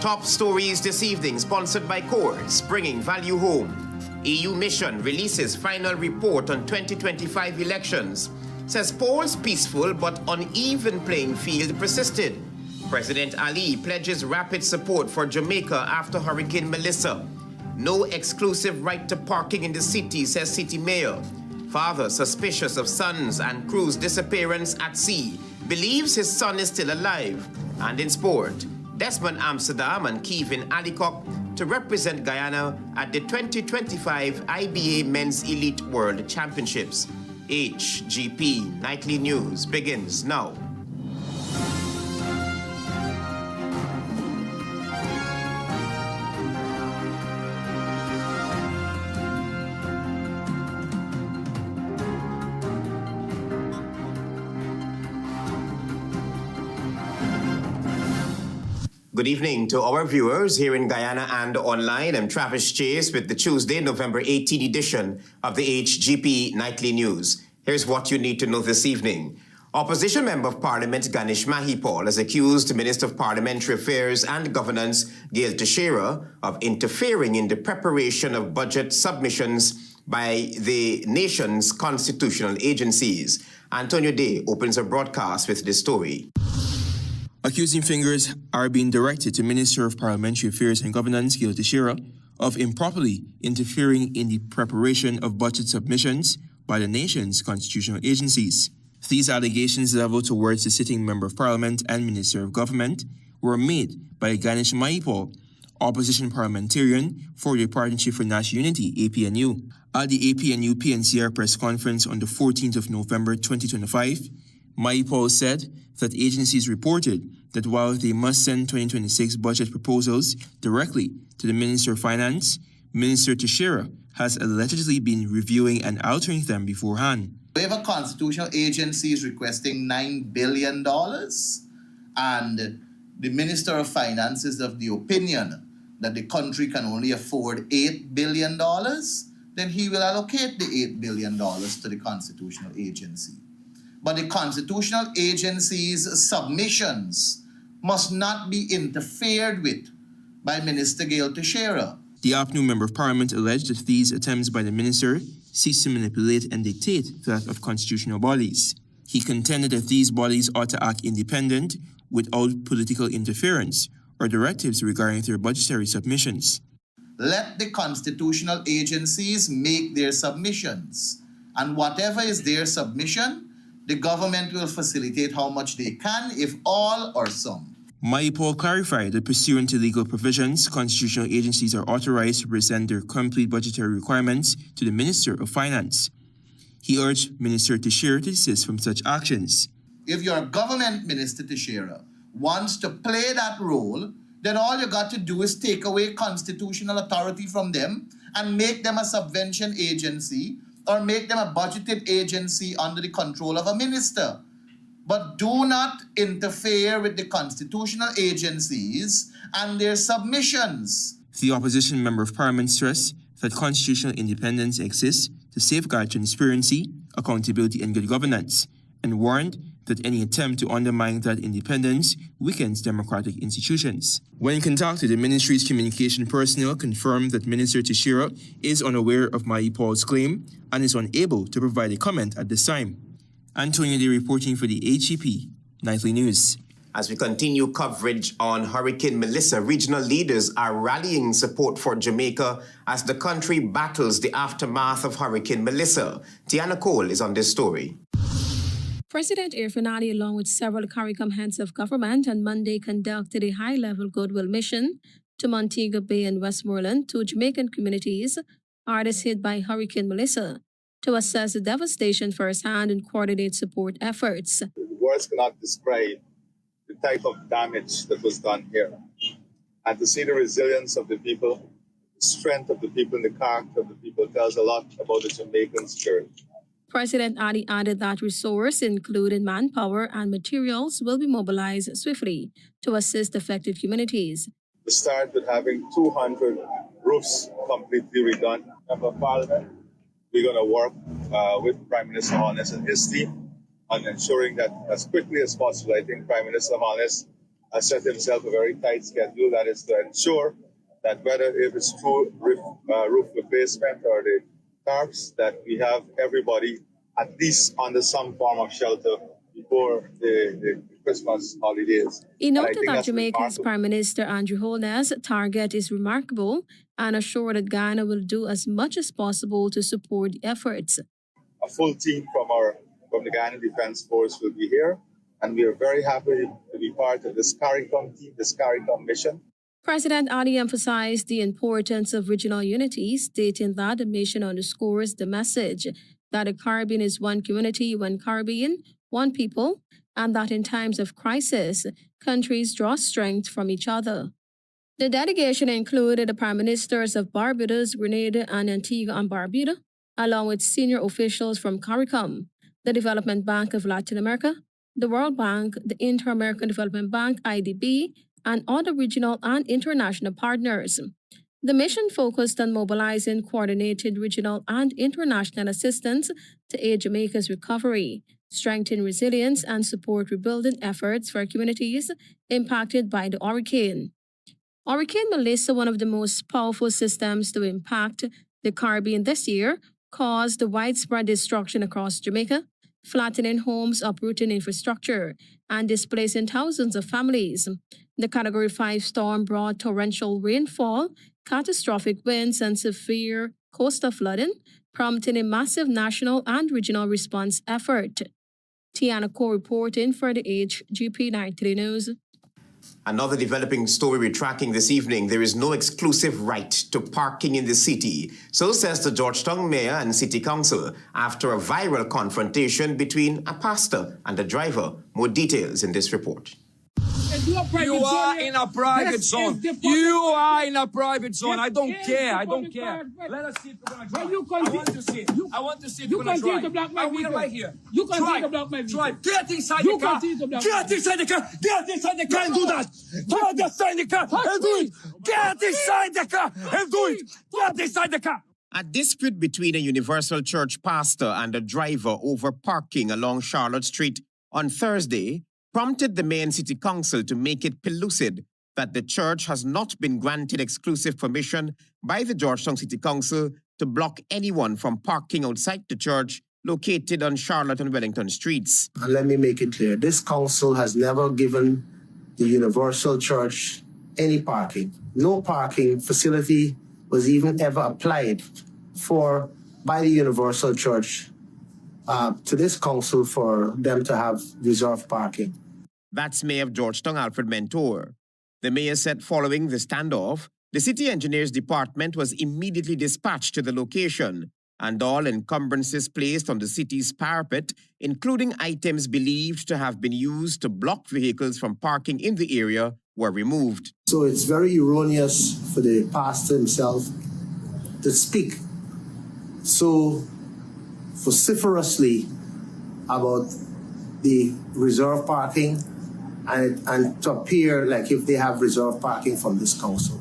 Top stories this evening, sponsored by Courts, bringing value home. EU mission releases final report on 2025 elections. Says polls peaceful but uneven playing field persisted. President Ali pledges rapid support for Jamaica after Hurricane Melissa. No exclusive right to parking in the city, says city mayor. Father suspicious of sons and crew's disappearance at sea believes his son is still alive. And in sport, Desmond Amsterdam and Keevin Allicock to represent Guyana at the 2025 IBA Men's Elite World Championships. HGP Nightly News begins now. Good evening to our viewers here in Guyana and online. I'm Travis Chase with the Tuesday, November 18 edition of the HGP Nightly News. Here's what you need to know this evening. Opposition Member of Parliament Ganesh Mahipal has accused Minister of Parliamentary Affairs and Governance Gail Teixeira of interfering in the preparation of budget submissions by the nation's constitutional agencies. Antonio Day opens a broadcast with this story. Accusing fingers are being directed to Minister of Parliamentary Affairs and Governance Gail Teixeira of improperly interfering in the preparation of budget submissions by the nation's constitutional agencies. These allegations leveled towards the sitting Member of Parliament and Minister of Government were made by Ganesh Mahipal, opposition parliamentarian for the Partnership for National Unity, APNU. At the APNU PNCR press conference on the 14th of November 2025, Mahipal said that agencies reported that while they must send 2026 budget proposals directly to the Minister of Finance, Minister Teixeira has allegedly been reviewing and altering them beforehand. We have a constitutional agency is requesting $9 billion, and the Minister of Finance is of the opinion that the country can only afford $8 billion, then he will allocate the $8 billion to the constitutional agency. But the constitutional agency's submissions must not be interfered with by Minister Gail Teixeira. The APNU Member of Parliament alleged that these attempts by the minister seeks to manipulate and dictate that of constitutional bodies. He contended that these bodies ought to act independent without political interference or directives regarding their budgetary submissions. Let the constitutional agencies make their submissions, and whatever is their submission, the government will facilitate how much they can, if all or some. Mahipal clarified that pursuant to legal provisions, constitutional agencies are authorized to present their complete budgetary requirements to the Minister of Finance. He urged Minister Teixeira to desist from such actions. If your government, Minister Teixeira, wants to play that role, then all you got to do is take away constitutional authority from them and make them a subvention agency or make them a budgeted agency under the control of a minister. But do not interfere with the constitutional agencies and their submissions. The opposition Member of Parliament stressed that constitutional independence exists to safeguard transparency, accountability, and good governance, and warned that any attempt to undermine that independence weakens democratic institutions. When contacted, the ministry's communication personnel confirmed that Minister Teixeira is unaware of Mahipal's claim and is unable to provide a comment at this time. Antonio Day reporting for the HGP Nightly News. As we continue coverage on Hurricane Melissa, regional leaders are rallying support for Jamaica as the country battles the aftermath of Hurricane Melissa. Tiana Cole is on this story. President Irfan Ali, along with several CARICOM heads of government, on Monday conducted a high-level goodwill mission to Montego Bay and Westmoreland, two Jamaican communities hardest hit by Hurricane Melissa, to assess the devastation firsthand and coordinate support efforts. Words cannot describe the type of damage that was done here. And to see the resilience of the people, the strength of the people, and the character of the people tells a lot about the Jamaican spirit. President Ali added that resources, including manpower and materials, will be mobilized swiftly to assist affected communities. We start with having 200 roofs completely redone. Member of Parliament, we're going to work with Prime Minister Holness and his team on ensuring that as quickly as possible, I think Prime Minister Holness has set himself a very tight schedule, that is to ensure that whether if it's through roof replacement or the tarps, that we have everybody at least under some form of shelter before the Christmas holidays. He And I noted think that that's Jamaica's remarkable. Prime Minister Andrew Holness's target is remarkable and assured that Guyana will do as much as possible to support the efforts. A full team from the Guyana Defence Force will be here, and we are very happy to be part of this CARICOM team, this CARICOM mission. President Ali emphasized the importance of regional unity, stating that the mission underscores the message that the Caribbean is one community, one Caribbean, one people, and that in times of crisis, countries draw strength from each other. The delegation included the Prime Ministers of Barbados, Grenada, and Antigua and Barbuda, along with senior officials from CARICOM, the Development Bank of Latin America, the World Bank, the Inter-American Development Bank, IDB, and other regional and international partners. The mission focused on mobilizing coordinated regional and international assistance to aid Jamaica's recovery, strengthen resilience, and support rebuilding efforts for communities impacted by the hurricane. Hurricane Melissa, one of the most powerful systems to impact the Caribbean this year, caused widespread destruction across Jamaica, flattening homes, uprooting infrastructure, and displacing thousands of families. The Category 5 storm brought torrential rainfall, catastrophic winds, and severe coastal flooding, prompting a massive national and regional response effort. Tiana Ko reporting for the HGP Nightly News. Another developing story we're tracking this evening: there is no exclusive right to parking in the city. So says the Georgetown Mayor and City Council after a viral confrontation between a pastor and a driver. More details in this report. You are in a private zone. You are in a private zone. I don't care. I don't care. Let us see if we're going to drive. I want to see. I want to see if we're going to drive. I will right here. You continue to block my vehicle. Drive. Get inside the car. Get inside the car. Get inside the car and do that. Get inside the car and do it. Get inside the car and do it. Get inside the car. A dispute between a Universal Church pastor and a driver over parking along Charlotte Street on Thursday prompted the Mayor and City Council to make it pellucid that the church has not been granted exclusive permission by the Georgetown City Council to block anyone from parking outside the church located on Charlotte and Wellington streets. And let me make it clear, this council has never given the Universal Church any parking. No parking facility was even ever applied for by the Universal Church to this council for them to have reserved parking. That's Mayor of Georgetown, Alfred Mentor. The mayor said following the standoff, the City Engineers Department was immediately dispatched to the location, and all encumbrances placed on the city's parapet, including items believed to have been used to block vehicles from parking in the area, were removed. So it's very erroneous for the pastor himself to speak so vociferously about the reserve parking and to appear like if they have reserved parking from this council.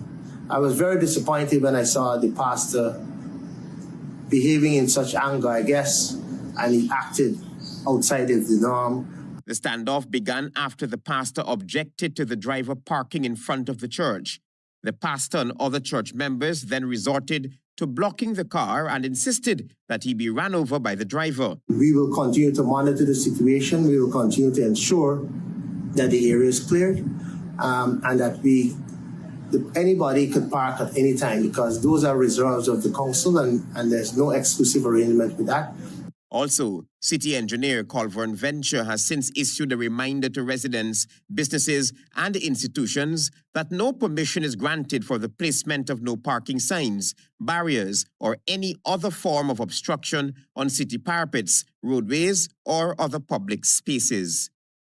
I was very disappointed when I saw the pastor behaving in such anger, I guess, and he acted outside of the norm. The standoff began after the pastor objected to the driver parking in front of the church. The pastor and other church members then resorted to blocking the car and insisted that he be ran over by the driver. We will continue to monitor the situation. We will continue to ensure that the area is cleared and that anybody could park at any time, because those are reserves of the council and there's no exclusive arrangement with that. Also, City Engineer Colvern Venture has since issued a reminder to residents, businesses, and institutions that no permission is granted for the placement of no parking signs, barriers, or any other form of obstruction on city parapets, roadways, or other public spaces.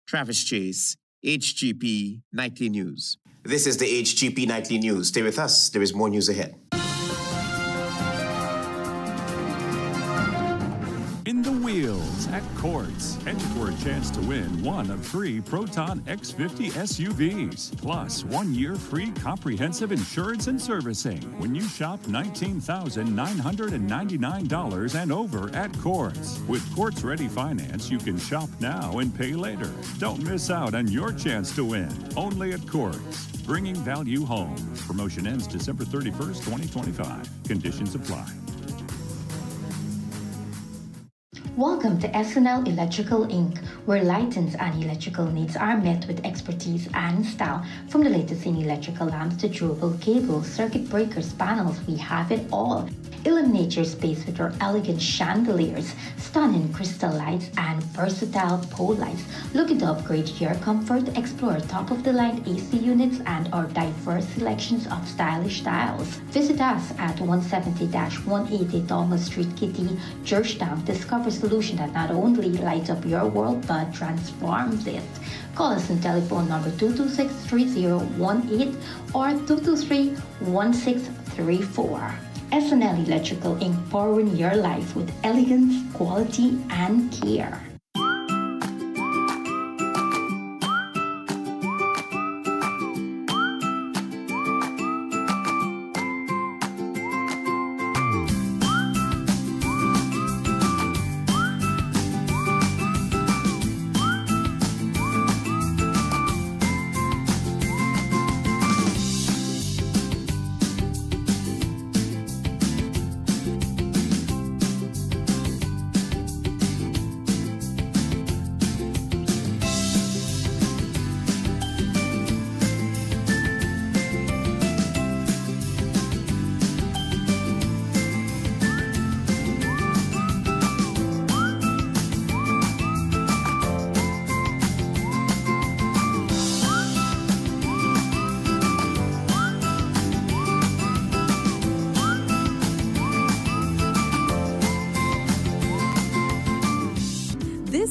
Travis Chase, HGP Nightly News. This is the HGP Nightly News. Stay with us. There is more news ahead. In the wheels at Courts. Enter for a chance to win one of 3 Proton X50 SUVs, plus 1 year free comprehensive insurance and servicing when you shop $19,999 and over at Courts. With Courts Ready Finance, you can shop now and pay later. Don't miss out on your chance to win. Only at Courts. Bringing value home. Promotion ends December 31st, 2025. Conditions apply. Welcome to SNL Electrical Inc., where lighting and electrical needs are met with expertise and style. From the latest in electrical lamps to durable cables, circuit breakers, panels, we have it all. Illuminate your space with our elegant chandeliers, stunning crystal lights, and versatile pole lights. Looking to upgrade your comfort? Explore top-of-the-line AC units and our diverse selections of stylish styles. Visit us at 170-180 Thomas Street, Kitty, Georgetown. Discover a solution that not only lights up your world but transforms it. Call us on telephone number 226-3018 or 223-1634. SNL Electrical Inc., powering your life with elegance, quality, and care.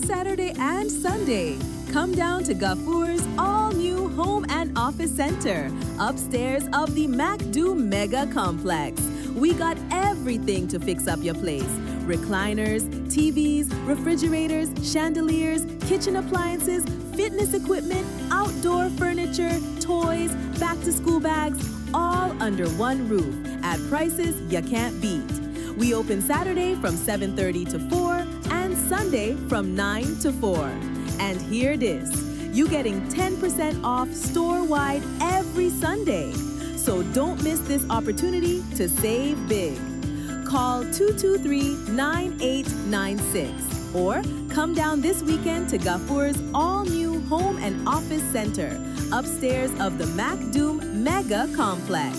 Saturday and Sunday. Come down to Gafour's all-new home and office center, upstairs of the MacDo Mega Complex. We got everything to fix up your place. Recliners, TVs, refrigerators, chandeliers, kitchen appliances, fitness equipment, outdoor furniture, toys, back-to-school bags, all under one roof at prices you can't beat. We open Saturday from 7:30 to 4 and Sunday from 9 to 4. And here it is. You getting 10% off store-wide every Sunday. So don't miss this opportunity to save big. Call 223-9896 or come down this weekend to Gafour's all-new home and office center, upstairs of the MacDo Mega Complex.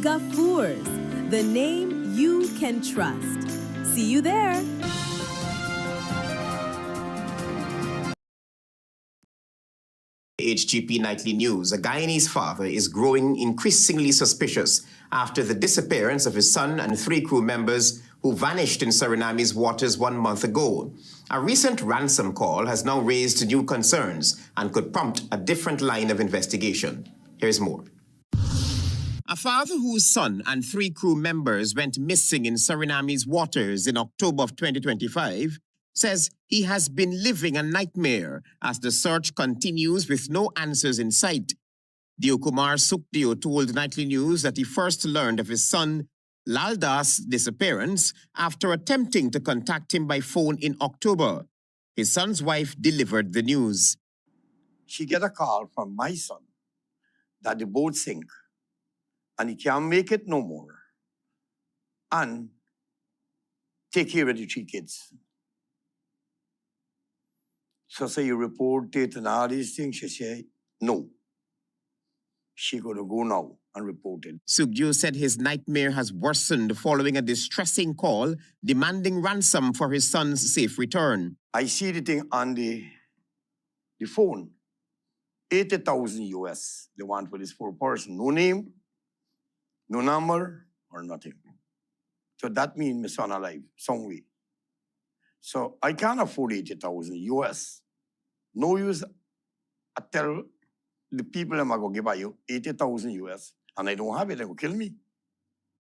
Gafour's, the name you can trust. See you there. HGP Nightly News. A Guyanese father is growing increasingly suspicious after the disappearance of his son and 3 crew members who vanished in Suriname's waters 1 month ago. A recent ransom call has now raised new concerns and could prompt a different line of investigation. Here's more. A father whose son and 3 crew members went missing in Suriname's waters in October of 2025 says he has been living a nightmare as the search continues with no answers in sight. Diokumar Sukdio told Nightly News that he first learned of his son Laldas' disappearance after attempting to contact him by phone in October. His son's wife delivered the news. She get a call from my son that the boat sink and he can't make it no more and take care of the 3 kids. So say you report it and all these things. She say, no. She gonna go now and report it. Sugdio said his nightmare has worsened following a distressing call demanding ransom for his son's safe return. I see the thing on the phone. 80,000 US they want for this poor person. No name, no number, or nothing. So that means my son alive, some way. So I can't afford 80,000 US. No use. I tell the people I'm going to give you 80,000 US and I don't have it, they will kill me.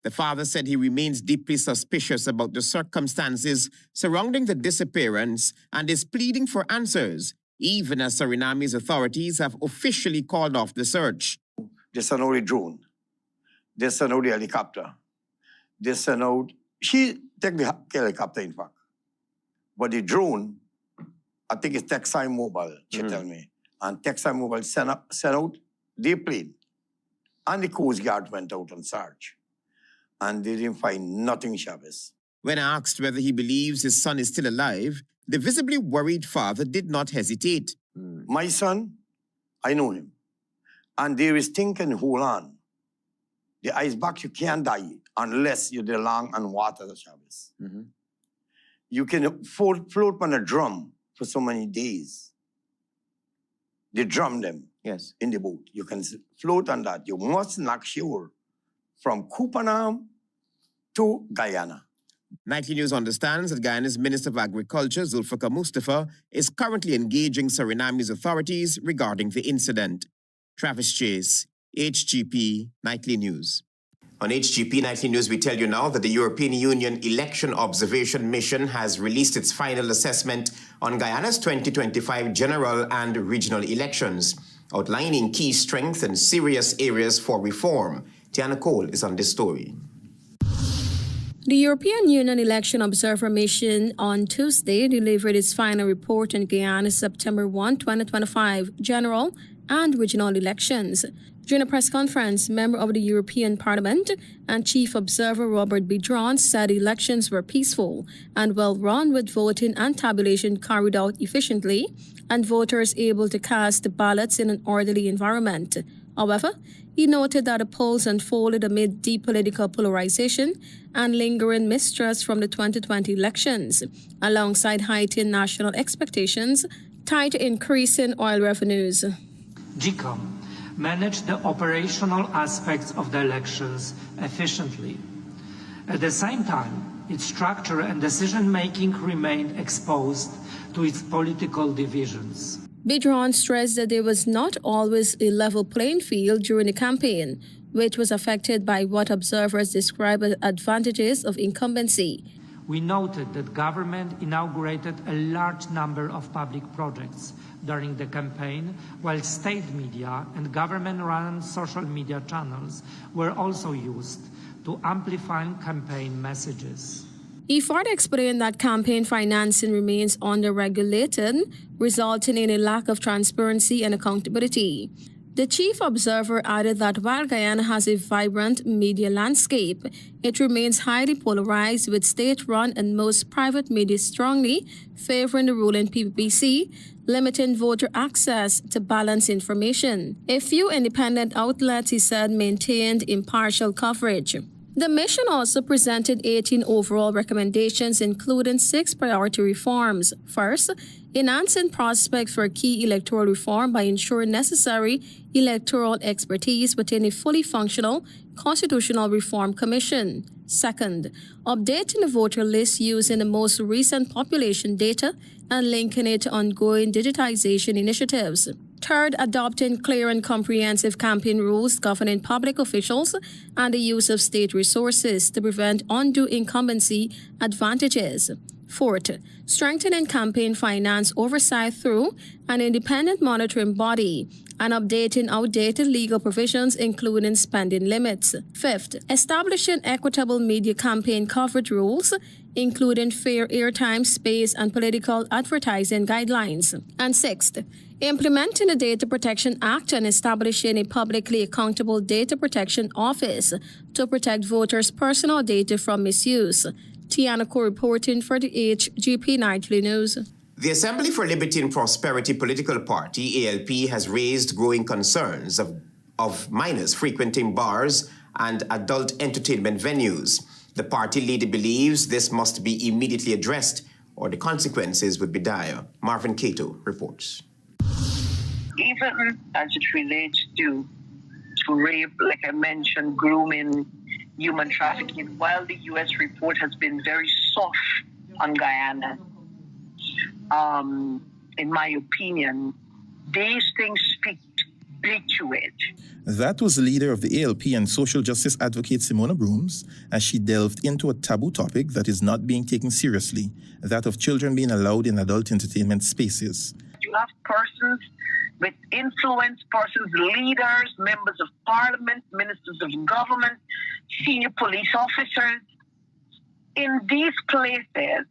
The father said he remains deeply suspicious about the circumstances surrounding the disappearance and is pleading for answers, even as Suriname's authorities have officially called off the search. This is the drone. This is the helicopter. This is she take the helicopter, in fact. But the drone, I think it's Texas Mobile, she tell me. And Texas Mobile sent out the plane. And the Coast Guard went out and searched. And they didn't find nothing, Chavez. When asked whether he believes his son is still alive, the visibly worried father did not hesitate. My son, I know him. And there is thinking, hold on. The iceberg, you can't die unless you're the land and water, Chavez. You can float on a drum for so many days. They drum them in the boat. You can float on that. You must not shore from Kupanam to Guyana. Nightly News understands that Guyana's Minister of Agriculture, Zulfikar Mustafa, is currently engaging Suriname's authorities regarding the incident. Travis Chase, HGP Nightly News. On HGP Nightly News, we tell you now that the European Union Election Observation Mission has released its final assessment on Guyana's 2025 general and regional elections, outlining key strengths and serious areas for reform. Tiana Cole is on this story. The European Union Election Observer Mission on Tuesday delivered its final report on Guyana's September 1, 2025 general and regional elections. During a press conference, member of the European Parliament and Chief Observer Robert Bidron said elections were peaceful and well run, with voting and tabulation carried out efficiently and voters able to cast ballots in an orderly environment. However, he noted that the polls unfolded amid deep political polarization and lingering mistrust from the 2020 elections, alongside heightened national expectations tied to increasing oil revenues. GCOM managed the operational aspects of the elections efficiently. At the same time, its structure and decision-making remained exposed to its political divisions. Bidron stressed that there was not always a level playing field during the campaign, which was affected by what observers describe as advantages of incumbency. We noted that government inaugurated a large number of public projects during the campaign, while state media and government-run social media channels were also used to amplify campaign messages. He further explained that campaign financing remains under-regulated, resulting in a lack of transparency and accountability. The chief observer added that while Guyana has a vibrant media landscape, it remains highly polarized, with state-run and most private media strongly favoring the ruling PPPC, limiting voter access to balanced information. A few independent outlets, he said, maintained impartial coverage. The mission also presented 18 overall recommendations, including 6 priority reforms. First, enhancing prospects for key electoral reform by ensuring necessary electoral expertise within a fully functional Constitutional Reform Commission. Second, updating the voter list using the most recent population data and linking it to ongoing digitization initiatives. Third, adopting clear and comprehensive campaign rules governing public officials and the use of state resources to prevent undue incumbency advantages. Fourth, strengthening campaign finance oversight through an independent monitoring body and updating outdated legal provisions, including spending limits. Fifth, establishing equitable media campaign coverage rules, including fair airtime, space, and political advertising guidelines. And sixth, implementing the Data Protection Act and establishing a publicly accountable data protection office to protect voters' personal data from misuse. Tiana Ko reporting for the HGP Nightly News. The Assembly for Liberty and Prosperity political party, ALP, has raised growing concerns of minors frequenting bars and adult entertainment venues. The party leader believes this must be immediately addressed or the consequences would be dire. Marvin Cato reports. Even as it relates to rape, like I mentioned, grooming, human trafficking, while the U.S. report has been very soft on Guyana, in my opinion, these things speak habituate. That was the leader of the ALP and social justice advocate Simona Brooms as she delved into a taboo topic that is not being taken seriously, that of children being allowed in adult entertainment spaces. You have persons with influence, persons, leaders, members of parliament, ministers of government, senior police officers in these places,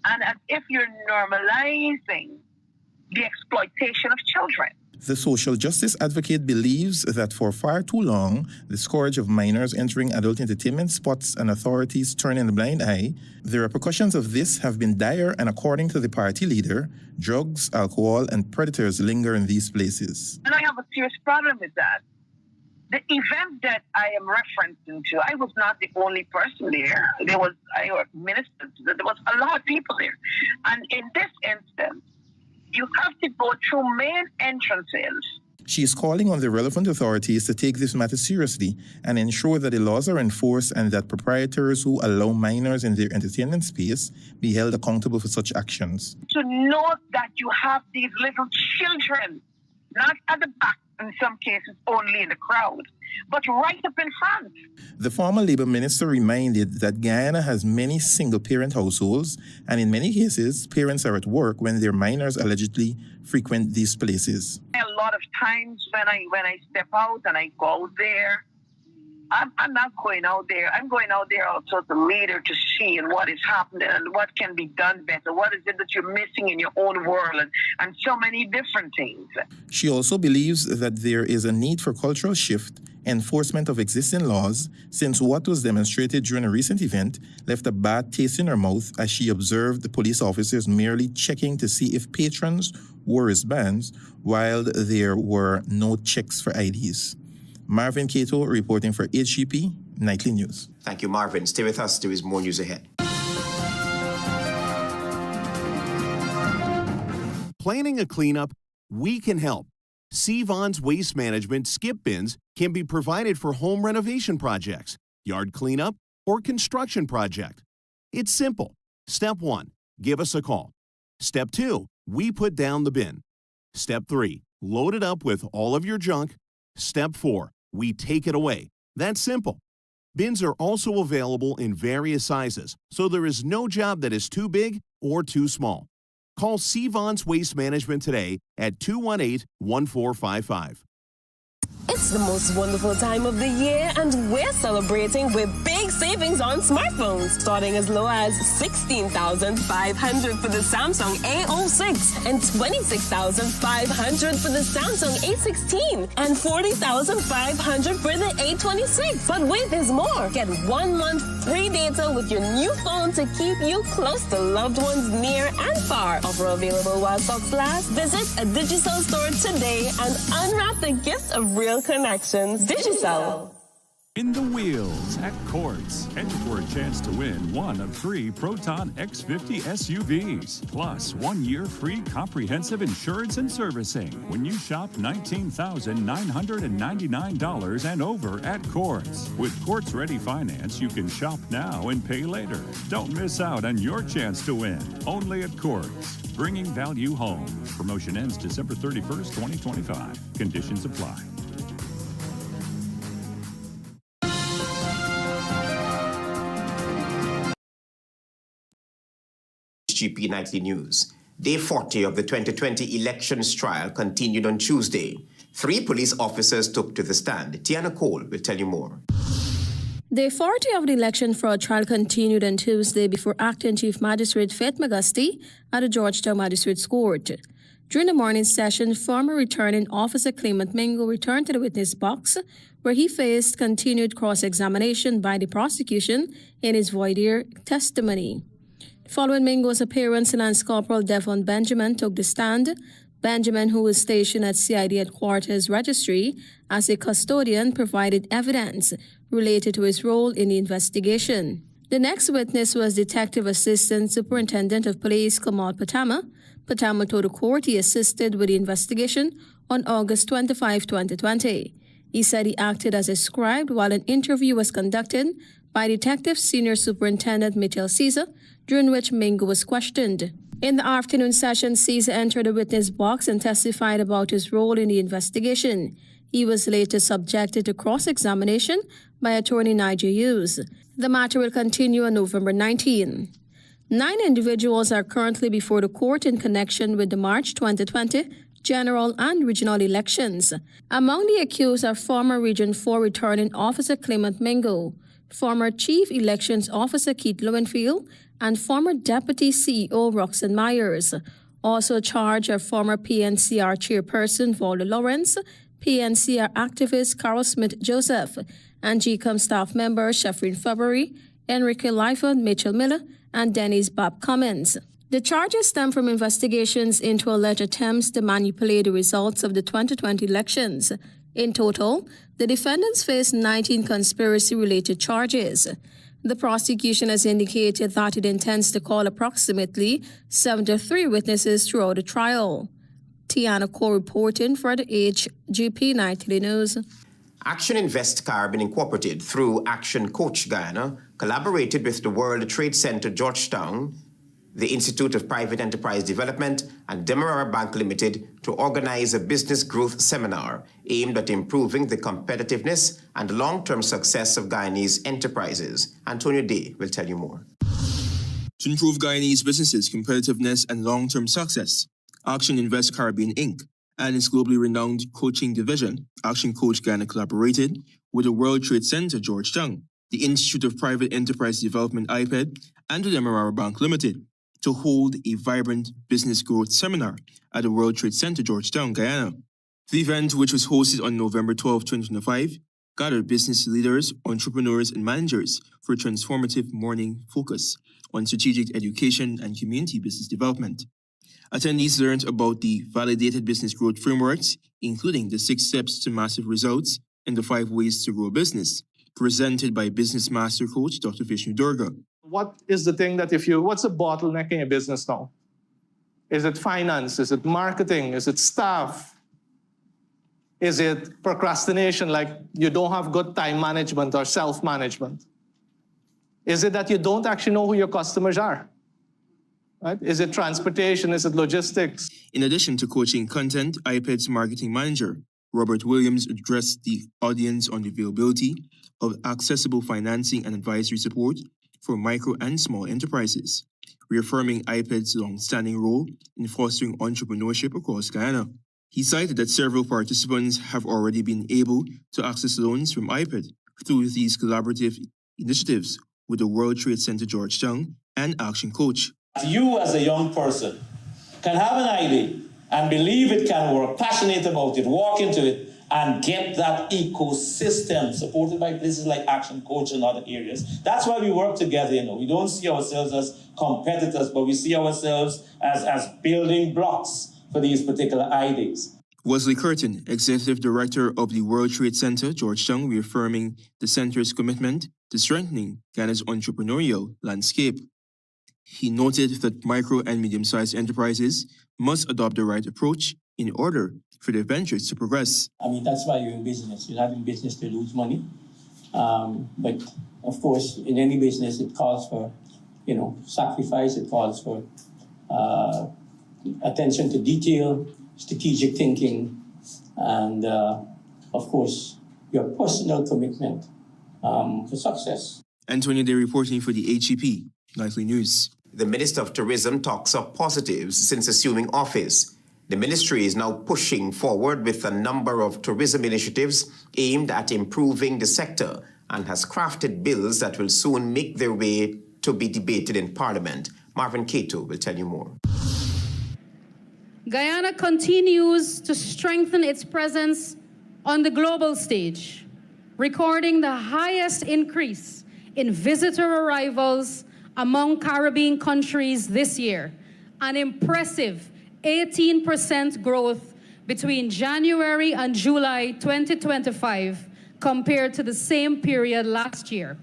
and as if you're normalizing the exploitation of children. The social justice advocate believes that for far too long, the scourge of minors entering adult entertainment spots and authorities turning a blind eye, the repercussions of this have been dire, and according to the party leader, drugs, alcohol, and predators linger in these places. And I have a serious problem with that. The event that I am referencing to, I was not the only person there. I ministered. There was a lot of people there. And in this instance, you have to go through main entrances. She is calling on the relevant authorities to take this matter seriously and ensure that the laws are enforced and that proprietors who allow minors in their entertainment space be held accountable for such actions. To note that you have these little children, not at the back, in some cases only in the crowd, but right up in front. The former Labour Minister reminded that Guyana has many single-parent households, and in many cases, parents are at work when their minors allegedly frequent these places. A lot of times when I step out and I go out there, I'm not going out there. I'm going out there also as a leader to see and what is happening and what can be done better. What is it that you're missing in your own world and so many different things. She also believes that there is a need for cultural shift, enforcement of existing laws, since what was demonstrated during a recent event left a bad taste in her mouth as she observed the police officers merely checking to see if patrons wore wristbands while there were no checks for IDs. Marvin Cato reporting for HGP Nightly News. Thank you, Marvin. Stay with us. There is more news ahead. Planning a cleanup? We can help. Seavon's Waste Management skip bins can be provided for home renovation projects, yard cleanup, or construction project. It's simple. Step 1, give us a call. Step 2, we put down the bin. Step 3, load it up with all of your junk. Step 4, we take it away. That's simple. Bins are also available in various sizes, so there is no job that is too big or too small. Call Seavon's Waste Management today at 218-1455. It's the most wonderful time of the year, and we're celebrating with big savings on smartphones, starting as low as $16,500 for the Samsung A06 and $26,500 for the Samsung A16 and $40,500 for the A26. But wait, there's more. Get 1 month free data with your new phone to keep you close to loved ones near and far. Offer available while stocks last. Visit a Digicel store today and unwrap the gift of real connections. Digicel. In the wheels at Courts. Enter for a chance to win one of 3 Proton X50 SUVs, plus 1 year free comprehensive insurance and servicing when you shop $19,999 and over at Courts. With Courts Ready Finance, you can shop now and pay later. Don't miss out on your chance to win. Only at Courts. Bringing value home. Promotion ends December 31st, 2025. Conditions apply. HGP Nightly News. Day 40 of the 2020 elections trial continued on Tuesday. 3 police officers took to the stand. Tiana Cole will tell you more. Day 40 of the election fraud trial continued on Tuesday before Acting Chief Magistrate Faith Magusti at the Georgetown Magistrates Court. During the morning session, former returning officer Clement Mingo returned to the witness box, where he faced continued cross-examination by the prosecution in his voir dire testimony. Following Mingo's appearance, Lance Corporal Desmond Benjamin took the stand. Benjamin, who was stationed at CID Headquarters Registry as a custodian, provided evidence related to his role in the investigation. The next witness was Detective Assistant Superintendent of Police Kamal Patama. Patama told the court he assisted with the investigation on August 25, 2020. He said he acted as a scribe while an interview was conducted by Detective Senior Superintendent Mitchell Caesar, during which Mingo was questioned. In the afternoon session, Caesar entered the witness box and testified about his role in the investigation. He was later subjected to cross-examination by attorney Nigel Hughes. The matter will continue on November 19. 9 individuals are currently before the court in connection with the March 2020 general and regional elections. Among the accused are former Region 4 returning officer Clement Mingo, former Chief Elections Officer Keith Lowenfield, and former Deputy CEO Roxanne Myers. Also charged are former PNCR Chairperson Valda Lawrence, PNCR activist Carol Smith-Joseph, and GCOM staff members Sheffrin February, Enrique Lyford, Mitchell Miller, and Dennis Bob Cummins. The charges stem from investigations into alleged attempts to manipulate the results of the 2020 elections. In total, the defendants face 19 conspiracy-related charges. The prosecution has indicated that it intends to call approximately 73 witnesses throughout the trial. Tiana Cole reporting for the HGP Nightly News. Action Invest Caribbean Incorporated, through Action Coach Guyana, collaborated with the World Trade Center Georgetown, the Institute of Private Enterprise Development, and Demerara Bank Limited to organize a business growth seminar aimed at improving the competitiveness and long-term success of Guyanese enterprises. Antonio Day will tell you more. To improve Guyanese businesses' competitiveness and long-term success, Action Invest Caribbean Inc. and its globally renowned coaching division, Action Coach Guyana, collaborated with the World Trade Center Georgetown, the Institute of Private Enterprise Development IPED, and the Demerara Bank Limited to hold a vibrant business growth seminar at the World Trade Center Georgetown, Guyana. The event, which was hosted on November 12, 2025, gathered business leaders, entrepreneurs, and managers for a transformative morning focus on strategic education and community business development. Attendees learned about the validated business growth frameworks, including the 6 steps to massive results and the 5 ways to grow a business, presented by Business Master Coach Dr. Vishnu Durga. What is the thing that what's the bottleneck in your business now? Is it finance? Is it marketing? Is it staff? Is it procrastination, like you don't have good time management or self-management? Is it that you don't actually know who your customers are? Right? Is it transportation? Is it logistics? In addition to coaching content, iPad's marketing manager, Robert Williams, addressed the audience on the availability of accessible financing and advisory support for micro and small enterprises, reaffirming iPad's long-standing role in fostering entrepreneurship across Guyana. He cited that several participants have already been able to access loans from iPad through these collaborative initiatives with the World Trade Center Georgetown and Action Coach. You as a young person can have an idea and believe it can work, passionate about it, walk into it, and get that ecosystem supported by places like Action Coach and other areas. That's why we work together. We don't see ourselves as competitors, but we see ourselves as building blocks for these particular ideas. Wesley Curtin, Executive Director of the World Trade Center Georgetown, reaffirming the center's commitment to strengthening Ghana's entrepreneurial landscape. He noted that micro and medium-sized enterprises must adopt the right approach in order for their ventures to progress. That's why you're in business. You're not in business to lose money. But of course, in any business, it calls for, sacrifice. It calls for attention to detail, strategic thinking, and of course, your personal commitment for success. Antonio Day reporting for the HGP Nightly News. The Minister of Tourism talks of positives since assuming office. The ministry is now pushing forward with a number of tourism initiatives aimed at improving the sector and has crafted bills that will soon make their way to be debated in Parliament. Marvin Cato will tell you more. Guyana continues to strengthen its presence on the global stage, recording the highest increase in visitor arrivals among Caribbean countries this year, an impressive 18% growth between January and July 2025 compared to the same period last year.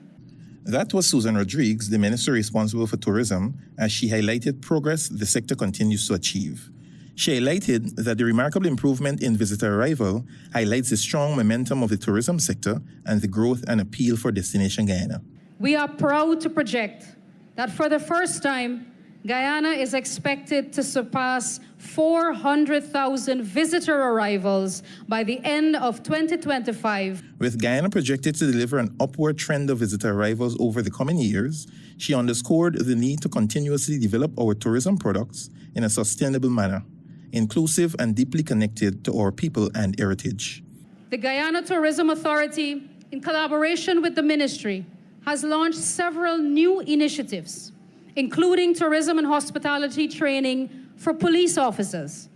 That was Susan Rodriguez, the minister responsible for tourism, as she highlighted progress the sector continues to achieve. She highlighted that the remarkable improvement in visitor arrival highlights the strong momentum of the tourism sector and the growth and appeal for Destination Guyana. We are proud to project that for the first time, Guyana is expected to surpass 400,000 visitor arrivals by the end of 2025. With Guyana projected to deliver an upward trend of visitor arrivals over the coming years, she underscored the need to continuously develop our tourism products in a sustainable manner, inclusive and deeply connected to our people and heritage. The Guyana Tourism Authority, in collaboration with the ministry, has launched several new initiatives, including tourism and hospitality training for police officers,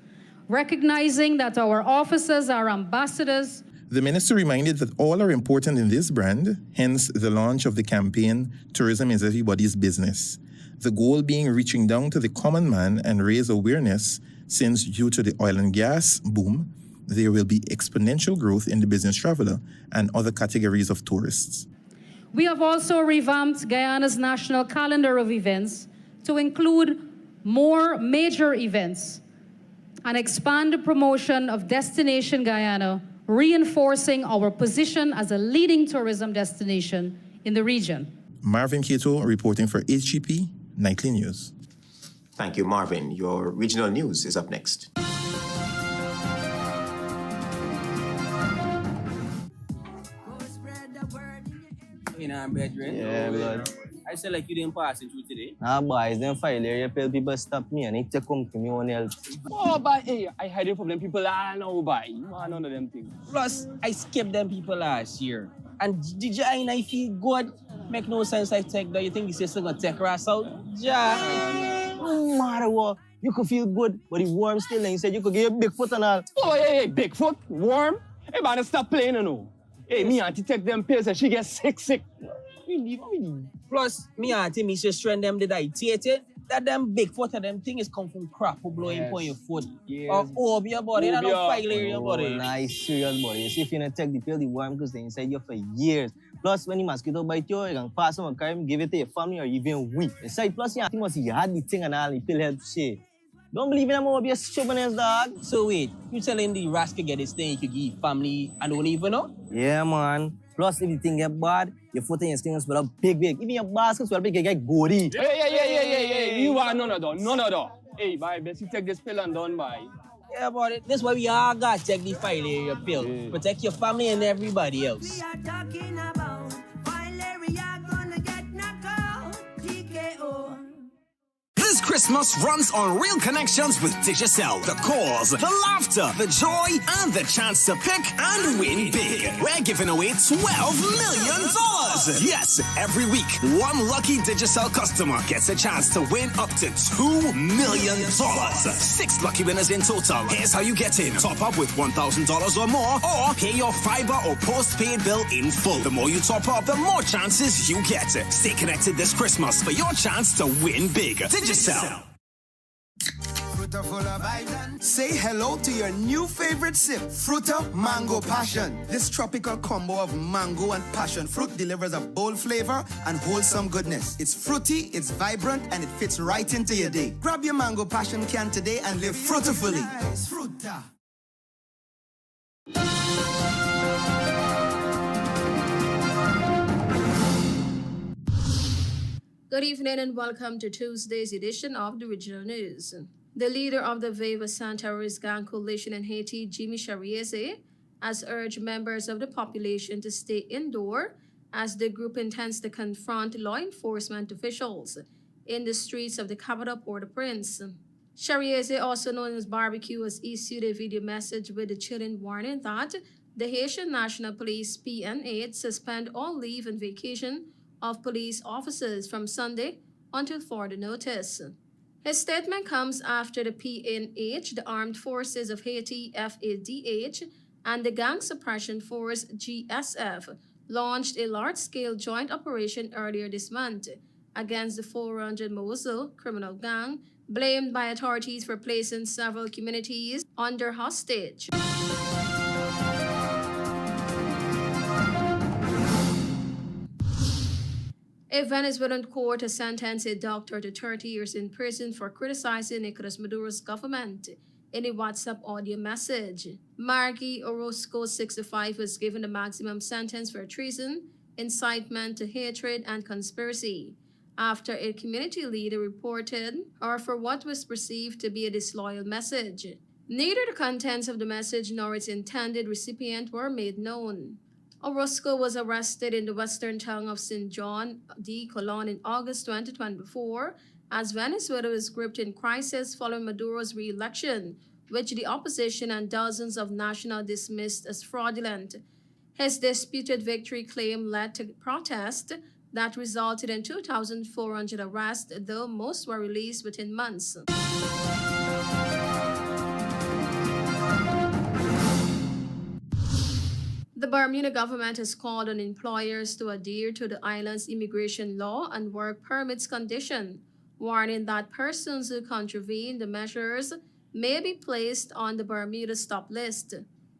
recognizing that our officers are ambassadors. The minister reminded that all are important in this brand, hence the launch of the campaign, Tourism is Everybody's Business. The goal being reaching down to the common man and raise awareness, since due to the oil and gas boom, there will be exponential growth in the business traveler and other categories of tourists. We have also revamped Guyana's national calendar of events to include more major events and expand the promotion of Destination Guyana, reinforcing our position as a leading tourism destination in the region. Marvin Cato reporting for HGP Nightly News. Thank you, Marvin. Your regional news is up next. Yeah, blood. I said like you didn't pass it through today. Nah, boys, them file here, you tell people stop me and they take come to me on help. Oh, but hey, I hide it from them people now, boy. Man, none of them things. Plus, I skipped them people last year. And did you and I feel good? Make no sense I take that. You think this is still gonna take us out? Yeah. No matter what, you could feel good, but the worm still and you said you could get a big foot and all. Oh, hey, Bigfoot, worm. Hey, man, stop playing, you know. Hey, me auntie take them pills and she gets sick. Plus, me auntie, me sister and them did I take it. That them Bigfoot and them things come from crap who blowing on your foot. Yes. Or over your body, that don't file in your body. Nice, serious body. You see, if you don't take the pill, the worm goes inside you for years. Plus, when the mosquito bite you, you can pass on crime, give it to your family or even we. Besides, plus, you must see you had the thing and all, the pill help shit. Don't believe in them over your stubbornness, dog. So wait, you telling the rascal get this thing you could give family and don't even know? Yeah, man. Plus, if you think you're bad, your foot and your skin swell up big. Even your basket swell big, you get gory. Hey. You are none of that. Hey, bye, best you take this pill and done, bye. Yeah, but that's why we all got to take the fileria pill. Yeah. Protect your family and everybody else. We are talking about fileria gonna get knocked TKO. This Christmas runs on real connections with Digicel. The calls, the laughter, the joy, and the chance to pick and win big. We're giving away $12 million. Yes, every week, one lucky Digicel customer gets a chance to win up to $2 million. 6 lucky winners in total. Here's how you get in. Top up with $1,000 or more, or pay your fiber or postpaid bill in full. The more you top up, the more chances you get. Stay connected this Christmas for your chance to win big. Digicel. Say hello to your new favorite sip, Fruta Mango Passion. This tropical combo of mango and passion fruit delivers a bold flavor and wholesome goodness. It's fruity, it's vibrant, and it fits right into your day. Grab your Mango Passion can today and live fruitfully. Fruta. Good evening and welcome to Tuesday's edition of the Regional News. The leader of the Vegas Terrorist Gang Coalition in Haiti, Jimmy Chariese, has urged members of the population to stay indoor as the group intends to confront law enforcement officials in the streets of the capital Port-au-Prince. Chariese, also known as Barbecue, has issued a video message with the chilling warning that the Haitian National Police PNA suspend all leave and vacation of police officers from Sunday until further notice. His statement comes after the PNH, the Armed Forces of Haiti FADH, and the Gang Suppression Force GSF launched a large-scale joint operation earlier this month against the 400 Mosul criminal gang, blamed by authorities for placing several communities under hostage. A Venezuelan court has sentenced a doctor to 30 years in prison for criticizing Nicolas Maduro's government in a WhatsApp audio message. Margie Orozco, 65, was given the maximum sentence for treason, incitement to hatred, and conspiracy. after a community leader reported her for what was perceived to be a disloyal message. Neither the contents of the message nor its intended recipient were made known. Orozco was arrested in the western town of St. John de Colon in August 2024 as Venezuela was gripped in crisis following Maduro's re-election, which the opposition and dozens of nationals dismissed as fraudulent. His disputed victory claim led to protest that resulted in 2,400 arrests, though most were released within months. The Bermuda government has called on employers to adhere to the island's immigration law and work permits condition, warning that persons who contravene the measures may be placed on the Bermuda stop list.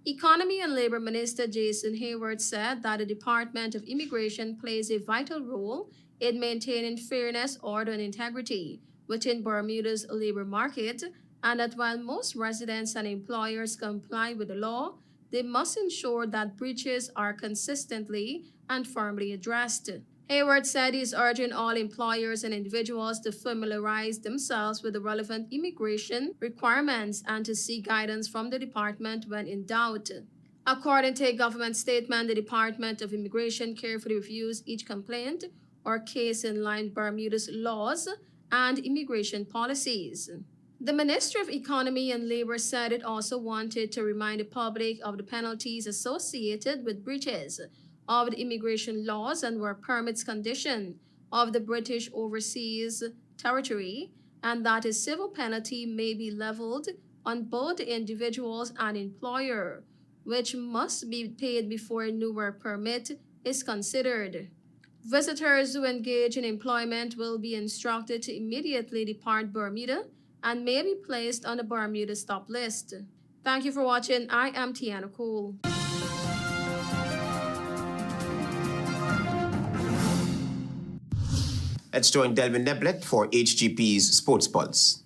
Economy and Labor Minister Jason Hayward said that the Department of Immigration plays a vital role in maintaining fairness, order, and integrity within Bermuda's labor market, and that while most residents and employers comply with the law, they must ensure that breaches are consistently and firmly addressed. Hayward said he is urging all employers and individuals to familiarize themselves with the relevant immigration requirements and to seek guidance from the department when in doubt. According to a government statement, the Department of Immigration carefully reviews each complaint or case in line with Bermuda's laws and immigration policies. The Ministry of Economy and Labor said it also wanted to remind the public of the penalties associated with breaches of the immigration laws and work permits condition of the British Overseas Territory, and that a civil penalty may be leveled on both individuals and employer, which must be paid before a new work permit is considered. Visitors who engage in employment will be instructed to immediately depart Bermuda and may be placed on the Bermuda stop list. Thank you for watching. I am Tiana Cole. Let's join Delvin Neblet for HGP's Sports Pulse.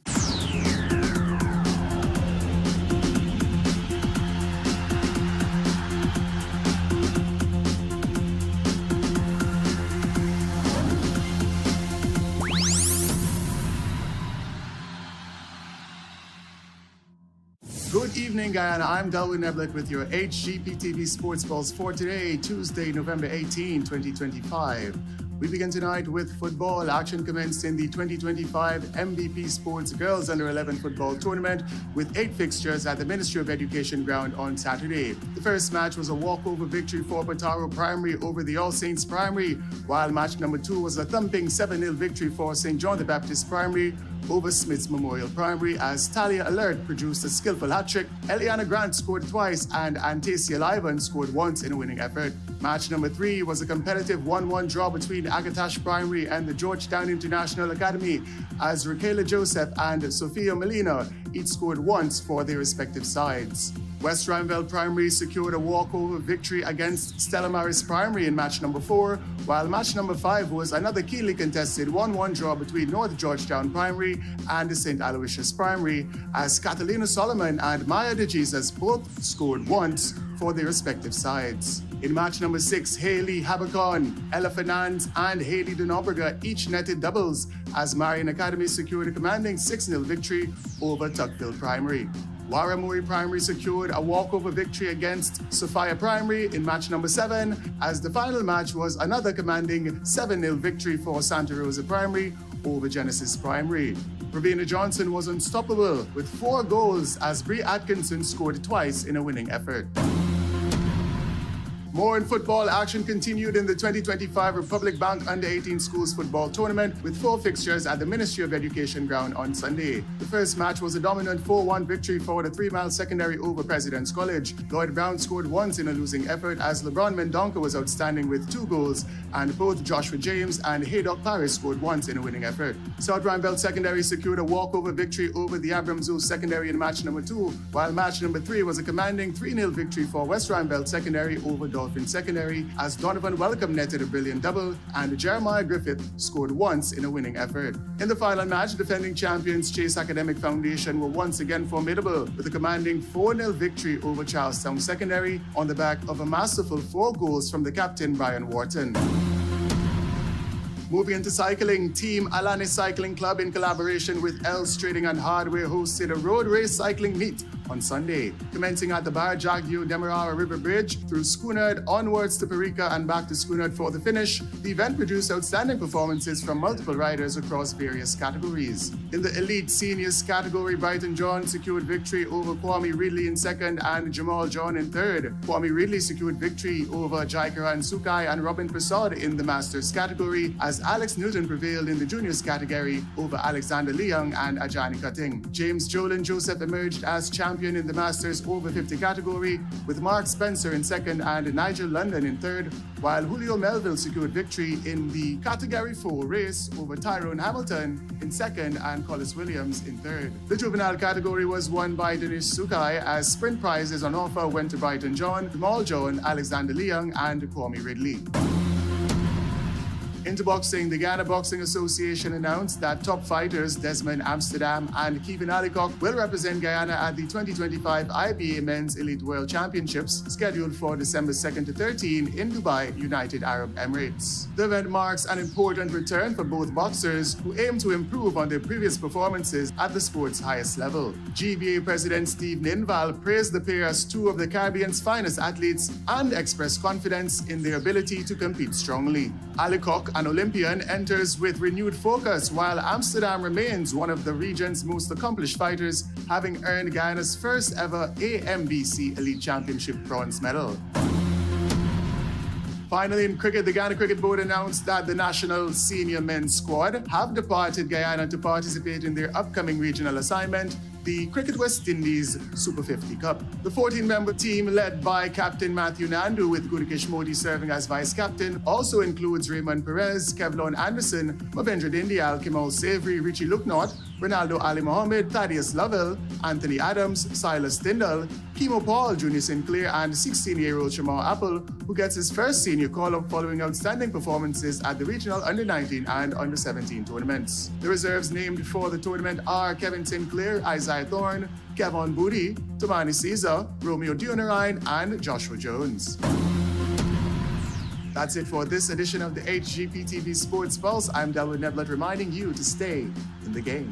Good evening, Guyana. I'm Delvin Neblet with your HGP TV Sports Pulse for today, Tuesday, November 18, 2025. We begin tonight with football. Action commenced in the 2025 MVP Sports Girls Under-11 Football Tournament with 8 fixtures at the Ministry of Education ground on Saturday. The first match was a walkover victory for Potaro Primary over the All Saints Primary, while match number 2 was a thumping 7-0 victory for St. John the Baptist Primary over Smith's Memorial Primary as Talia Alert produced a skillful hat-trick, Eliana Grant scored twice, and Antasia Livan scored once in a winning effort. Match number 3 was a competitive 1-1 draw between Agatash Primary and the Georgetown International Academy as Raquela Joseph and Sofia Molina each scored once for their respective sides. West Rhineville Primary secured a walkover victory against Stella Maris Primary in match number 4, while match number 5 was another keenly contested 1-1 draw between North Georgetown Primary and St. Aloysius Primary as Catalina Solomon and Maya De Jesus both scored once for their respective sides. In match number 6, Haley Habacon, Ella Fernandez, and Haley Donobrega each netted doubles as Marion Academy secured a commanding 6-0 victory over Tuckville Primary. Warramuri Primary secured a walkover victory against Sophia Primary in match number 7, as the final match was another commanding 7-0 victory for Santa Rosa Primary over Genesis Primary. Ravina Johnson was unstoppable with 4 goals as Bree Atkinson scored twice in a winning effort. More in football, action continued in the 2025 Republic Bank Under-18 Schools Football Tournament with 4 fixtures at the Ministry of Education ground on Sunday. The first match was a dominant 4-1 victory for the 3-mile secondary over President's College. Lloyd Brown scored once in a losing effort as LeBron Mendonca was outstanding with 2 goals, and both Joshua James and Haydock Paris scored once in a winning effort. South Rhineville Secondary secured a walkover victory over the Abram Zoo Secondary in match number 2, while match number 3 was a commanding 3-0 victory for West Rhineville Secondary over Dolphin Secondary as Donovan Welcome netted a brilliant double and Jeremiah Griffith scored once in a winning effort. In the final match, defending champions Chase Academic Foundation were once again formidable with a commanding 4-0 victory over Charlestown Secondary on the back of a masterful 4 goals from the captain Brian Wharton. Moving into cycling, Team Alani Cycling Club in collaboration with Els Trading and Hardware hosted a road race cycling meet on Sunday, commencing at the Barjagyu Demerara River Bridge through Schoonard onwards to Parika and back to Schoonard for the finish. The event produced outstanding performances from multiple riders across various categories. In the elite seniors category, Brighton John secured victory over Kwame Ridley in second and Jamal John in third. Kwame Ridley secured victory over Jaikaran Sukai and Robin Prasad in the masters category, as Alex Newton prevailed in the juniors category over Alexander Leung and Ajani Kating. James Jolin Joseph emerged as champion in the Masters over 50 category, with Mark Spencer in second and Nigel London in third, while Julio Melville secured victory in the Category 4 race over Tyrone Hamilton in second and Collis Williams in third. The juvenile category was won by Dennis Sukai, as sprint prizes on offer went to Brighton John, Jamal John, Alexander Leung, and Kwame Ridley. Into boxing, the Guyana Boxing Association announced that top fighters Desmond, Amsterdam, and Keevin Allicock will represent Guyana at the 2025 IBA Men's Elite World Championships, scheduled for December 2nd to 13 in Dubai, United Arab Emirates. The event marks an important return for both boxers, who aim to improve on their previous performances at the sport's highest level. GBA President Steve Ninval praised the pair as two of the Caribbean's finest athletes and expressed confidence in their ability to compete strongly. Allicock, an Olympian, enters with renewed focus, while Amsterdam remains one of the region's most accomplished fighters, having earned Guyana's first ever AMBC Elite Championship bronze medal. Finally, in cricket, the Guyana Cricket Board announced that the national senior men's squad have departed Guyana to participate in their upcoming regional assignment, the Cricket West Indies Super 50 Cup. The 14-member team, led by Captain Matthew Nandu, with Gudakesh Modi serving as vice-captain, also includes Raymond Perez, Kevlon Anderson, Mavendra Dindial, Kimal Savory, Richie Lucknott, Ronaldo Ali Mohammed, Thaddeus Lovell, Anthony Adams, Silas Tyndall, Kimo Paul, Junior Sinclair, and 16-year-old Shamar Apple, who gets his first senior call-up following outstanding performances at the regional under-19 and under-17 tournaments. The reserves named for the tournament are Kevin Sinclair, Isaiah Thorne, Kevon Booty, Tomani Caesar, Romeo Dionarine, and Joshua Jones. That's it for this edition of the HGP TV Sports Pulse. I'm Delwood Neblet, reminding you to stay in the game.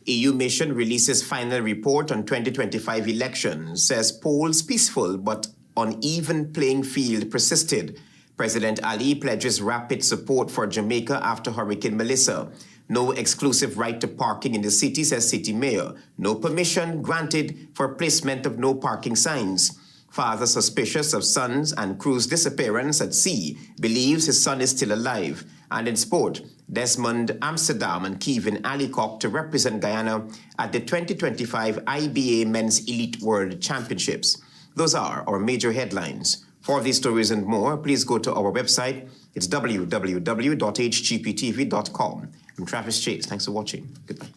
EU mission releases final report on 2025 elections, says polls peaceful but uneven playing field persisted. President Ali pledges rapid support for Jamaica after Hurricane Melissa. No exclusive right to parking in the city, says City Mayor. No permission granted for placement of no parking signs. Father suspicious of son's and crew's disappearance at sea believes his son is still alive. And in sport, Desmond, Amsterdam, and Keevin Allicock to represent Guyana at the 2025 IBA Men's Elite World Championships. Those are our major headlines. For these stories and more, please go to our website. It's www.hgptv.com. I'm Travis Chase. Thanks for watching. Goodbye.